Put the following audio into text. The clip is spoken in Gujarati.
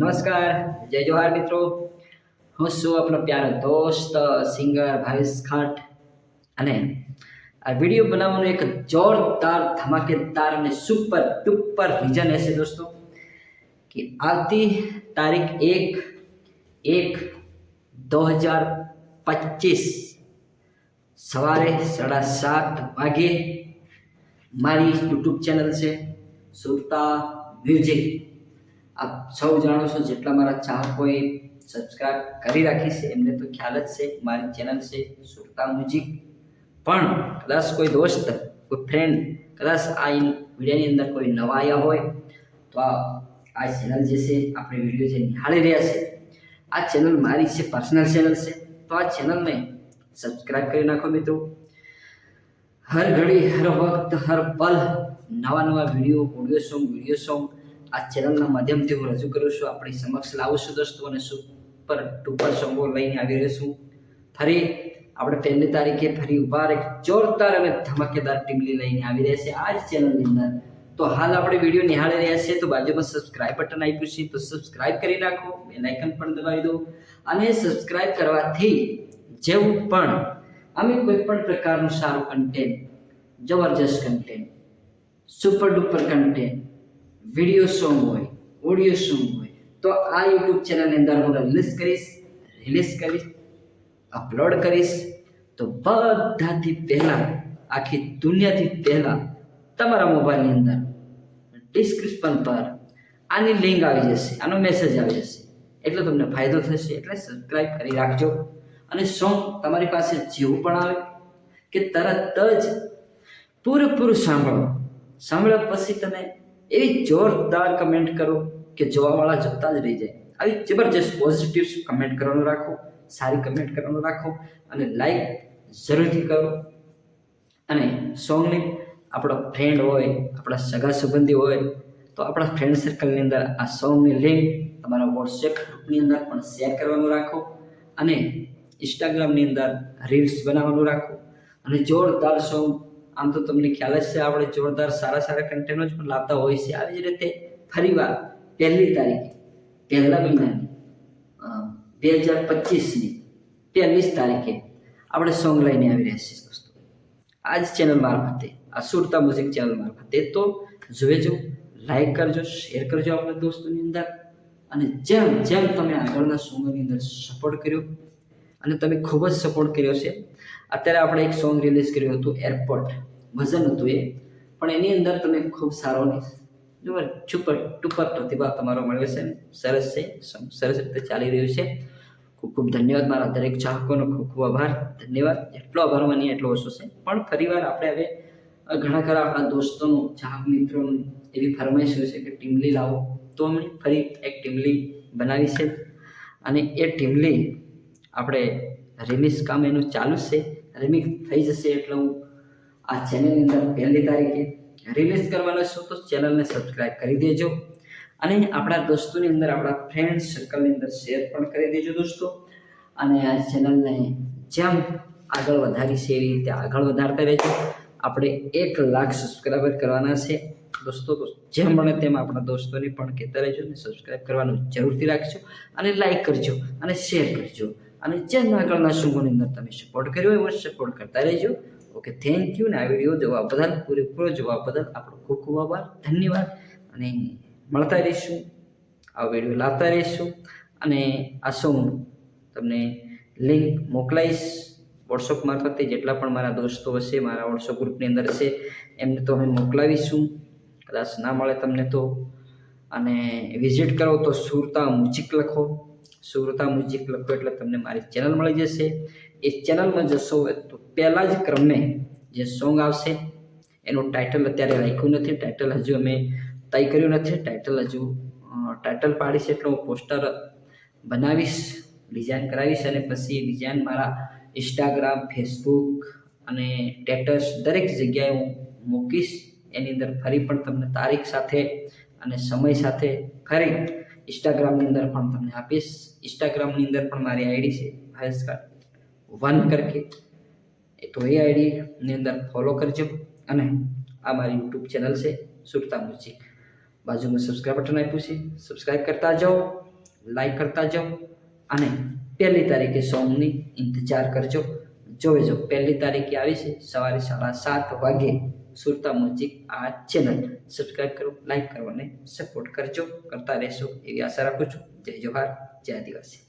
નમસ્કાર, જય જોહાર મિત્રો। હું છું આપણો પ્યારો દોસ્ત સિંગર ભાવેશ ખાટ અને આ વિડીયો બનાવવાનું એક જોરદાર ધમાકેદાર અને સુપર ડુપર રીઝન હશે દોસ્તો कि આવતી તારીખ 1/1/2025 સવારે 7:30 વાગે મારી યુટ્યુબ ચેનલ છે સુરતા મ્યુઝિક। આપ સૌ જાણો છો, જેટલા મારા ચાહકોએ સબસ્ક્રાઇબ કરી રાખી છે એમને તો ખ્યાલ જ છે મારી ચેનલ છે સુરતા મ્યુઝિક। પણ કદાચ કોઈ દોસ્ત, કોઈ ફ્રેન્ડ કદાચ આ વિડીયોની અંદર કોઈ નવા આવ્યા હોય તો આ ચેનલ જે છે, આપણે વિડીયો જે નિહાળી રહ્યા છે, આ ચેનલ મારી છે, પર્સનલ ચેનલ છે। તો આ ચેનલને સબસ્ક્રાઇબ કરી નાખો મિત્રો। હર ઘડી, હર વખત, હર પલ નવા વિડીયો સોંગ આ ચેનલના માધ્યમથી હું રજૂ કરું છું, આપણી સમક્ષ લાવું છું દોસ્તો। અને સુપર ડુપર સોંગો લઈને આવી રહ્યો છું। ફરી આપણે 1 તારીખે ફરી વાર એક જોરદાર અને ધમાકેદાર ટીમલી લઈને આવી રહ્યા છે આ જ ચેનલની અંદર। તો હાલ આપણે વિડીયો નિહાળી રહ્યા છીએ તો બાજુમાં સબસ્ક્રાઇબ બટન આપ્યું છે, તો સબસ્ક્રાઇબ કરી નાખો, બેલ આઇકન પણ દબાવી દો। અને સબસ્ક્રાઇબ કરવાથી જેવું પણ અમે કોઈ પણ પ્રકારનું સારું કન્ટેન્ટ, જબરજસ્ત content, super duper content, video song હોય, ઓડિયો સોંગ હોય, તો આ યુટ્યુબ ચેનલની અંદર હું રિલીઝ કરીશ, અપલોડ કરીશ। તો બધાથી પહેલાં, આખી દુનિયાથી પહેલાં તમારા મોબાઈલની અંદર ડિસ્ક્રિપ્શન પર આની લિંક આવી જશે, આનો મેસેજ આવી જશે, એટલે તમને ફાયદો થશે। એટલે સબસ્ક્રાઇબ કરી રાખજો। અને સોંગ તમારી પાસે જેવું પણ આવે કે તરત જ પૂરેપૂરું સાંભળ્યા પછી તમે એવી જોરદાર કમેન્ટ કરો કે જોવાવાળા જોતા જ રહી જાય। આવી જબરજસ્ત પોઝિટિવ કમેન્ટ કરવાનું રાખો, સારી કમેન્ટ કરવાનું રાખો, અને લાઈક જરૂરથી કરો। અને સોંગની આપણો ફ્રેન્ડ હોય, આપણા સગા સંબંધી હોય તો આપણા ફ્રેન્ડ સર્કલની અંદર આ સોંગની લિંક તમારા વોટ્સએપ ગ્રુપની અંદર પણ શેર કરવાનું રાખો। અને ઇન્સ્ટાગ્રામની અંદર રીલ્સ બનાવવાનું રાખો। અને જોરદાર સોંગ, આમ તો તમને ખ્યાલ જ છે, આપણે જોરદાર સારા કન્ટેન્ટ જ પણ લાવતા હોય છે। આવી જ રીતે ફરીવાર 1 તારીખે, પહેલા મહિનાની 2025ની 1 તારીખે આપણે સોંગ લઈને આવી રહ્યા છીએ દોસ્તો આ જ ચેનલ મારફતે, આ સુરતા મ્યુઝિક ચેનલ મારફતે। તો જોજો, લાઈક કરજો, શેર કરજો આપણા દોસ્તોની અંદર। અને જેમ તમે આગળના સોંગની અંદર સપોર્ટ કર્યો, અને તમે ખૂબ જ સપોર્ટ કર્યો છે। અત્યારે આપણે એક સોંગ રિલીઝ કર્યું હતું, એરપોર્ટ વજન હતું એ, પણ એની અંદર તમે ખૂબ સારો સુપર ડુપર પ્રતિભાવ તમારો મળ્યો છે, સરસ છે, સરસ રીતે ચાલી રહ્યું છે। ખૂબ ધન્યવાદ, મારા દરેક ચાહકોનો ખૂબ આભાર, ધન્યવાદ। એટલો આભાર માનીએ એટલો ઓછો છે। પણ ફરીવાર આપણે હવે ઘણા ખરા આપણા દોસ્તોનું, ચાહક મિત્રોનું એવી ફરમાઈશ છે કે ટીમલી લાવો, તો અમે ફરી એક ટીમલી બનાવી છે। અને એ ટીમલી આપણે રિલીઝ કામ એનું ચાલુ છે, રિમિક્સ થઈ જશે એટલે હું આ ચેનલની અંદર 1 તારીખે રિલીઝ કરવાનો છું। તો ચેનલને સબસ્ક્રાઇબ કરી દેજો, અને આપણા દોસ્તોની અંદર, આપણા ફ્રેન્ડ સર્કલની અંદર શેર પણ કરી દેજો દોસ્તો। અને આ ચેનલને જેમ આગળ વધારી છે એવી રીતે આગળ વધારતા રહેજો। આપણે 1 લાખ સબસ્ક્રાઈબર કરવાના છે દોસ્તો। તો જેમ બને તેમ આપણા દોસ્તોને પણ કહેતા રહેજો અને સબસ્ક્રાઈબ કરવાનું જરૂરથી રાખજો, અને લાઈક કરજો, અને શેર કરજો। અને જેમ આગળના સોંગોની અંદર તમે સપોર્ટ કર્યો એવો સપોર્ટ કરતા રહેજો। Okay, thank you. ને આ વિડીયો જોવા બદલ, પૂરેપૂરો જોવા બદલ આપણો ખૂબ આભાર, ધન્યવાદ। અને મળતા રહીશું, આ વિડીયો લાવતા રહીશું। અને આ સોંગ તમને લિંક મોકલાઈશ વોટ્સઅપ મારફતે। જેટલા પણ મારા દોસ્તો હશે, મારા વોટ્સઅપ ગ્રુપની અંદર હશે, એમને તો અમે મોકલાવીશું। કદાચ ના મળે તમને તો, અને વિઝિટ કરો તો સુરતા મ્યુઝિક લખો, એટલે તમને મારી ચેનલ મળી જશે। એ ચેનલમાં જશો તો પહેલા જ ક્રમે જે સોંગ આવશે એનું ટાઇટલ અત્યારે રાખ્યું નથી, ટાઇટલ હજુ અમે તય કર્યું નથી। ટાઇટલ પાડીશ એટલે હું પોસ્ટર બનાવીશ, ડિઝાઇન કરાવીશ, અને પછી ડિઝાઇન મારા ઇન્સ્ટાગ્રામ, ફેસબુક અને સ્ટેટસ દરેક જગ્યાએ હું મૂકીશ। એની અંદર ફરી પણ તમને તારીખ સાથે અને સમય સાથે ફરી ઇન્સ્ટાગ્રામની અંદર પણ તમને આપીશ। ઇન્સ્ટાગ્રામની અંદર પણ મારી આઈડી છે ભાવેશ1 કરકે, તો એ આઈડીની અંદર ફોલો કરજો। અને આ મારી યુટ્યુબ ચેનલ છે સુરતા મ્યુઝિક, બાજુમાં સબસ્ક્રાઇબ બટન આપ્યું છે, સબસ્ક્રાઇબ કરતા જાઓ। લાઈક કરતા જાઓ અને 1 તારીખે સોંગની ઇંતજાર કરજો. જોજો 1 તારીખે આવી છે સવારે 7:30 વાગે સુરતા મ્યુઝિક આ ચેનલ. સબસ્ક્રાઈબ કરો, લાઈક કરો અને સપોર્ટ કરજો, કરતા રહેશો એવી આશા રાખું છું. જય જોહાર, જય આદિવાસી.